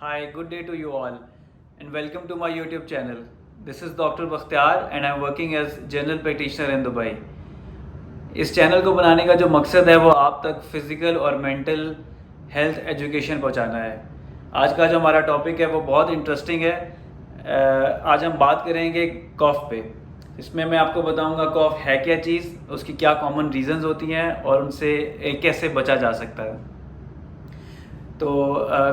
Hi, good day to you all, and welcome to my YouTube channel. This is Dr. Bakhtiar, and I'm working as general practitioner in Dubai. इस channel को बनाने का जो मकसद है वो आप तक फिज़िकल और मेंटल हेल्थ एजुकेशन पहुंचाना है। आज का जो हमारा टॉपिक है वो बहुत इंटरेस्टिंग है। आज हम बात करेंगे कॉफ़ पे। इसमें मैं आपको बताऊंगा कॉफ़ है क्या चीज़, उसकी क्या कॉमन रीज़न्स होती हैं और उनसे कैसे बचा जा सकता है। तो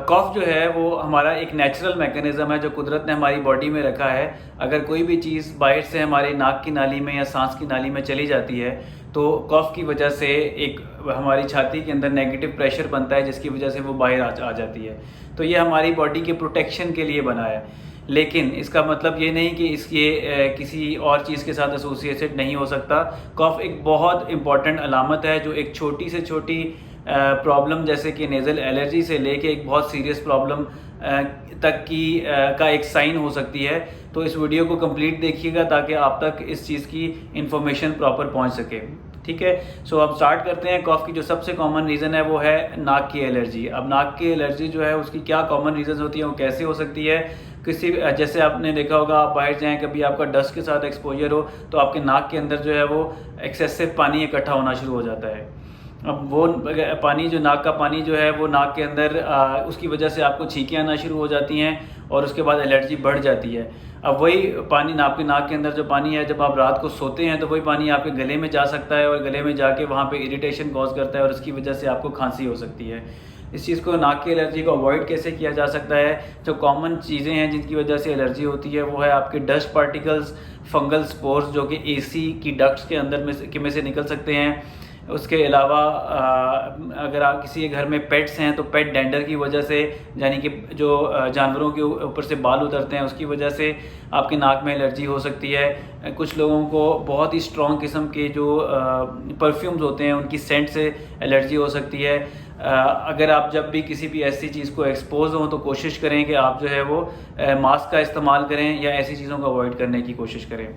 कॉफ़ जो है वो हमारा एक नेचुरल मैकेनिज़्म है जो कुदरत ने हमारी बॉडी में रखा है। अगर कोई भी चीज़ बाहर से हमारे नाक की नाली में या सांस की नाली में चली जाती है तो कॉफ़ की वजह से एक हमारी छाती के अंदर नेगेटिव प्रेशर बनता है, जिसकी वजह से वो बाहर आ जाती है। तो ये हमारी बॉडी के प्रोटेक्शन के लिए बना है, लेकिन इसका मतलब ये नहीं कि इसके किसी और चीज़ के साथ एसोसिएटेड नहीं हो सकता। कॉफ़ एक बहुत इंपॉर्टेंट अलामत है जो एक छोटी से छोटी प्रॉब्लम जैसे कि नेज़ल एलर्जी से लेके एक बहुत सीरियस प्रॉब्लम तक की का एक साइन हो सकती है। तो इस वीडियो को कंप्लीट देखिएगा ताकि आप तक इस चीज़ की इंफॉर्मेशन प्रॉपर पहुंच सके। ठीक है, सो अब स्टार्ट करते हैं। कॉफ़ की जो सबसे कॉमन रीज़न है वो है नाक की एलर्जी। अब नाक की एलर्जी जो है उसकी क्या कॉमन रीज़न होती है, वो कैसे हो सकती है। किसी जैसे आपने देखा होगा, आप बाहर जाएं, कभी आपका डस्ट के साथ एक्सपोजर हो तो आपके नाक के अंदर जो है वो एक्सेसिव पानी इकट्ठा होना शुरू हो जाता है। अब वो पानी जो नाक का पानी जो है वो नाक के अंदर उसकी वजह से आपको छींकें आना शुरू हो जाती हैं और उसके बाद एलर्जी बढ़ जाती है। अब वही पानी आपके नाक के अंदर जो पानी है, जब आप रात को सोते हैं तो वही पानी आपके गले में जा सकता है और गले में जाके वहाँ पे इरिटेशन कॉज करता है और उसकी वजह से आपको खांसी हो सकती है। इस चीज़ को, नाक की एलर्जी को अवॉइड कैसे किया जा सकता है। जो कॉमन चीज़ें हैं जिनकी वजह से एलर्जी होती है वो है आपके डस्ट पार्टिकल्स, फंगल स्पोर्स जो कि एसी की डक्ट्स के अंदर में से निकल सकते हैं। उसके अलावा अगर आप किसी के घर में पेट्स हैं तो पेट डेंडर की वजह से, यानी कि जो जानवरों के ऊपर से बाल उतरते हैं उसकी वजह से आपके नाक में एलर्जी हो सकती है। कुछ लोगों को बहुत ही स्ट्रॉन्ग किस्म के जो परफ्यूम्स होते हैं उनकी सेंट से एलर्जी हो सकती है। अगर आप जब भी किसी भी ऐसी चीज़ को एक्सपोज हों तो कोशिश करें कि आप जो है वो मास्क का इस्तेमाल करें या ऐसी चीज़ों को अवॉइड करने की कोशिश करें।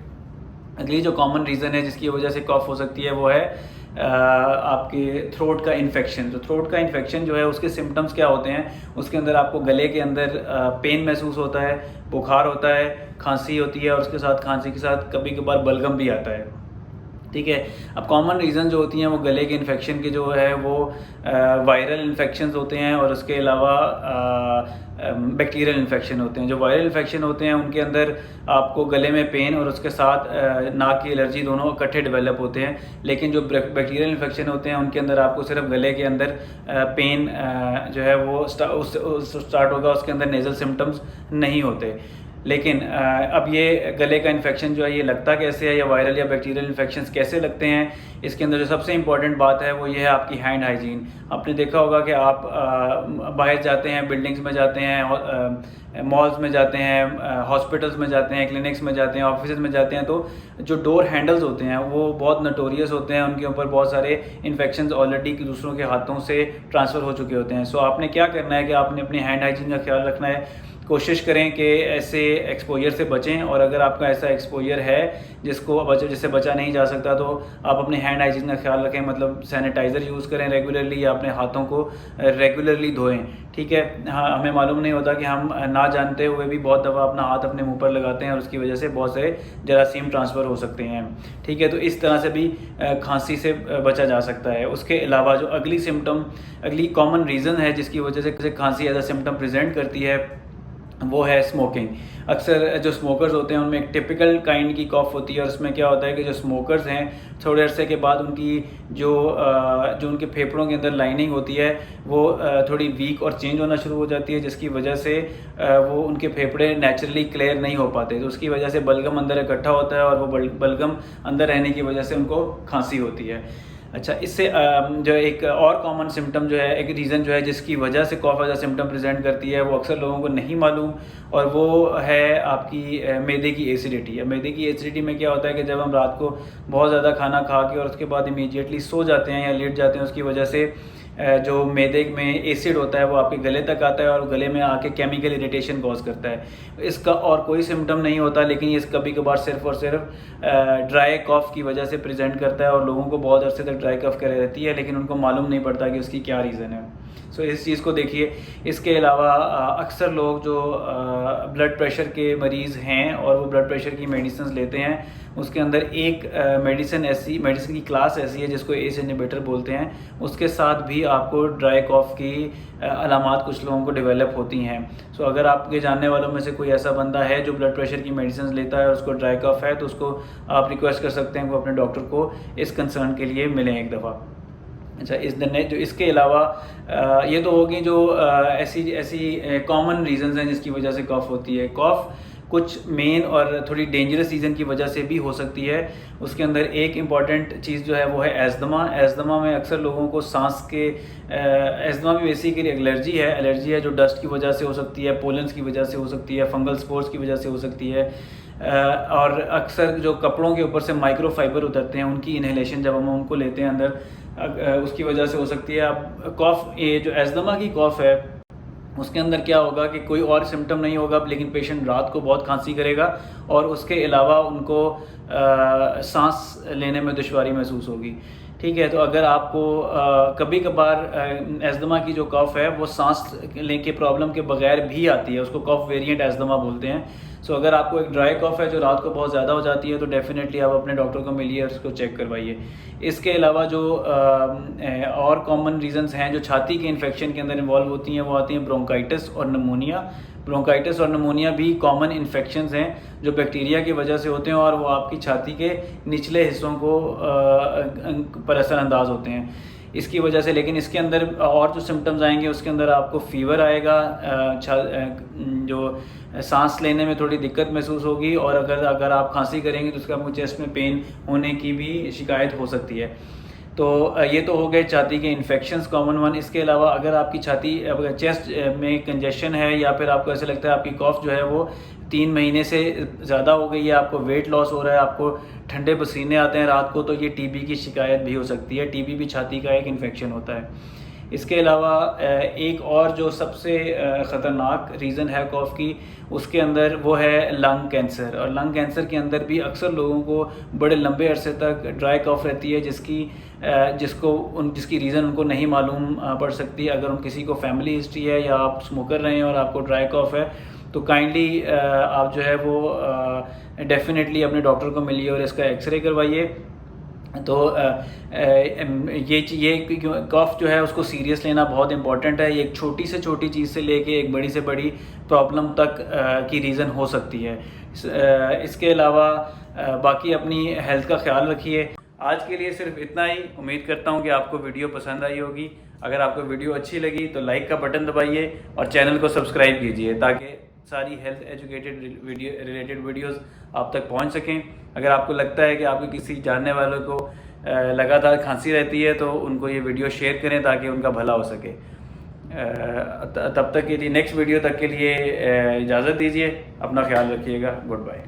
अगली जो कॉमन रीज़न है जिसकी वजह से कॉफ़ हो सकती है वो है आपके थ्रोट का इन्फेक्शन। तो थ्रोट का इन्फेक्शन जो है उसके सिम्टम्स क्या होते हैं, उसके अंदर आपको गले के अंदर पेन महसूस होता है, बुखार होता है, खांसी होती है और उसके साथ खांसी के साथ कभी कभार बलगम भी आता है। ठीक है, अब कॉमन रीज़न जो होती हैं वो गले के इन्फेक्शन के जो है वो वायरल इन्फेक्शंस होते हैं और उसके अलावा बैक्टीरियल इन्फेक्शन होते हैं। जो वायरल इन्फेक्शन होते हैं उनके अंदर आपको गले में पेन और उसके साथ नाक की एलर्जी दोनों इकट्ठे डेवलप होते हैं। लेकिन जो बैक्टीरियल इन्फेक्शन होते हैं उनके अंदर आपको सिर्फ गले के अंदर पेन जो है वो स्टार्ट होगा, उसके अंदर नेज़ल सिम्टम्स नहीं होते। लेकिन अब ये गले का इन्फेक्शन जो है ये लगता कैसे है, या वायरल या बैक्टीरियल इन्फेक्शंस कैसे लगते हैं, इसके अंदर जो सबसे इंपॉर्टेंट बात है वो ये है आपकी हैंड हाइजीन। आपने देखा होगा कि आप बाहर जाते हैं, बिल्डिंग्स में जाते हैं, मॉल्स में जाते हैं, हॉस्पिटल्स में जाते हैं, क्लिनिक्स में जाते हैं, ऑफिस में जाते हैं, तो जो डोर हैंडल्स होते हैं वो बहुत नटोरियस होते हैं, उनके ऊपर बहुत सारे इन्फेक्शंस ऑलरेडी दूसरों के हाथों से ट्रांसफ़र हो चुके होते हैं। सो आपने क्या करना है कि आपने अपनी हैंड हाइजीन का ख्याल रखना है। कोशिश करें कि ऐसे एक्सपोजर से बचें, और अगर आपका ऐसा एक्सपोजर है जिससे बचा नहीं जा सकता तो आप अपने हैंड हाइजीन का ख्याल रखें, मतलब सैनिटाइज़र यूज़ करें रेगुलरली या अपने हाथों को रेगुलरली धोएं। ठीक है, हाँ, हमें मालूम नहीं होता कि हम ना जानते हुए भी बहुत दफ़ा अपना हाथ अपने मुंह पर लगाते हैं और उसकी वजह से बहुत से जरासीम ट्रांसफ़र हो सकते हैं। ठीक है, तो इस तरह से भी खांसी से बचा जा सकता है। उसके अलावा जो अगली कॉमन रीज़न है जिसकी वजह से खांसी एज अ सिम्टम प्रेजेंट करती है वो है स्मोकिंग। अक्सर जो स्मोकर्स होते हैं उनमें एक टिपिकल काइंड की कॉफ़ होती है और उसमें क्या होता है कि जो स्मोकर्स हैं थोड़े अरसे के बाद उनकी जो उनके फेफड़ों के अंदर लाइनिंग होती है वो थोड़ी वीक और चेंज होना शुरू हो जाती है, जिसकी वजह से वो उनके फेफड़े नेचुरली क्लियर नहीं हो पाते। तो उसकी वजह से बलगम अंदर इकट्ठा होता है और वो बलगम अंदर रहने की वजह से उनको खांसी होती है। अच्छा, इससे जो एक और कॉमन सिम्टम जो है, एक रीज़न जो है जिसकी वजह से cough as a symptom present करती है, वो अक्सर लोगों को नहीं मालूम, और वो है आपकी मैदे की एसिडिटी। मैदे की एसिडिटी में क्या होता है कि जब हम रात को बहुत ज़्यादा खाना खा के और उसके बाद इमीडिएटली सो जाते हैं या लेट जाते हैं, उसकी वजह से जो मैदे में एसिड होता है वो आपके गले तक आता है और गले में आके केमिकल इरिटेशन कॉज करता है। इसका और कोई सिम्टम नहीं होता, लेकिन ये कभी कभार सिर्फ और सिर्फ ड्राई कॉफ़ की वजह से प्रेजेंट करता है और लोगों को बहुत अरसे तक ड्राई कफ कर रहती है, लेकिन उनको मालूम नहीं पड़ता कि उसकी क्या रीज़न है। सो इस चीज़ को देखिए। इसके अलावा अक्सर लोग जो ब्लड प्रेशर के मरीज़ हैं और वो ब्लड प्रेशर की मेडिसिन लेते हैं, उसके अंदर एक मेडिसिन की क्लास ऐसी है जिसको एस इनहिबिटर बोलते हैं, उसके साथ भी आपको ड्राई कॉफ़ की अलामात कुछ लोगों को डेवलप होती हैं। सो अगर आपके जानने वालों में से कोई ऐसा बंदा है जो ब्लड प्रेशर की मेडिसिन लेता है और उसको ड्राई कॉफ़ है, तो उसको आप रिक्वेस्ट कर सकते हैं वो अपने डॉक्टर को इस कंसर्न के लिए मिलें एक दफ़ा। अच्छा, जो इसके अलावा ये तो होगी जो ऐसी कॉमन रीज़न्स हैं जिसकी वजह से कॉफ़ होती है। कॉफ़ कुछ मेन और थोड़ी डेंजरस रीज़न की वजह से भी हो सकती है। उसके अंदर एक इम्पॉर्टेंट चीज़ जो है वो है एस्थमा। एस्थमा में अक्सर लोगों को सांस के एस्थमा भी बेसिकली एलर्जी है जो डस्ट की वजह से हो सकती है, पोलन्स की वजह से हो सकती है, फंगल स्पोर्स की वजह से हो सकती है, और अक्सर जो कपड़ों के ऊपर से माइक्रोफाइबर उतरते हैं उनकी इन्हेलेशन जब हम उनको लेते हैं अंदर, उसकी वजह से हो सकती है। अब कॉफ़, ये जो एस्थमा की कॉफ़ है उसके अंदर क्या होगा कि कोई और सिम्टम नहीं होगा, लेकिन पेशेंट रात को बहुत खांसी करेगा और उसके अलावा उनको सांस लेने में दुश्वारी महसूस होगी। ठीक है, तो अगर आपको कभी कभार एस्थमा की जो कॉफ़ है वो सांस लेने के प्रॉब्लम के बगैर भी आती है, उसको कॉफ़ वेरिएंट एस्थमा बोलते हैं। सो अगर आपको एक ड्राई कॉफ़ है जो रात को बहुत ज़्यादा हो जाती है तो डेफिनेटली आप अपने डॉक्टर को मिलिए और उसको चेक करवाइए। इसके अलावा जो और कॉमन रीजंस हैं जो छाती के इन्फेक्शन के अंदर इन्वॉल्व होती हैं वो आती हैं ब्रोंकाइटिस और नमोनिया। ब्रोंकाइटिस और नमोनिया भी कॉमन इन्फेक्शंस हैं जो बैक्टीरिया की वजह से होते हैं और वो आपकी छाती के निचले हिस्सों को पर असरअंदाज होते हैं इसकी वजह से। लेकिन इसके अंदर और जो सिम्टम्स आएंगे उसके अंदर आपको फ़ीवर आएगा, जो सांस लेने में थोड़ी दिक्कत महसूस होगी, और अगर आप खांसी करेंगे तो उसका आपको चेस्ट में पेन होने की भी शिकायत हो सकती है। तो ये तो हो गए छाती के इन्फेक्शंस कॉमन वन। इसके अलावा अगर आपकी छाती चेस्ट में कंजेशन है या फिर आपको ऐसा लगता है आपकी कॉफ़ जो है वो 3 महीने से ज़्यादा हो गई है, आपको वेट लॉस हो रहा है, आपको ठंडे पसीने आते हैं रात को, तो ये टीबी की शिकायत भी हो सकती है। टीबी भी छाती का एक इन्फेक्शन होता है। इसके अलावा एक और जो सबसे ख़तरनाक रीज़न है कॉफ़ की, उसके अंदर वो है लंग कैंसर। और लंग कैंसर के अंदर भी अक्सर लोगों को बड़े लंबे अरसे तक ड्राई कॉफ़ रहती है जिसकी रीज़न उनको नहीं मालूम पड़ सकती। अगर उन किसी को फैमिली हिस्ट्री है या आप स्मोकर रहे हैं और आपको ड्राई कॉफ़ है तो काइंडली आप जो है वो डेफिनेटली अपने डॉक्टर को मिलिए और इसका एक्सरे करवाइए। तो ये कॉफ़ जो है उसको सीरियस लेना बहुत इंपॉर्टेंट है। ये एक छोटी से छोटी चीज़ से लेके एक बड़ी से बड़ी प्रॉब्लम तक की रीज़न हो सकती है। इसके अलावा बाकी अपनी हेल्थ का ख्याल रखिए। आज के लिए सिर्फ इतना ही। उम्मीद करता हूँ कि आपको वीडियो पसंद आई होगी। अगर आपको वीडियो अच्छी लगी तो लाइक का बटन दबाइए और चैनल को सब्सक्राइब कीजिए ताकि सारी हेल्थ रिलेटेड वीडियोस आप तक पहुंच सकें। अगर आपको लगता है कि आपके किसी जानने वालों को लगातार खांसी रहती है तो उनको ये वीडियो शेयर करें ताकि उनका भला हो सके। तब तक के लिए, नेक्स्ट वीडियो तक के लिए इजाज़त दीजिए। अपना ख्याल रखिएगा। Good bye.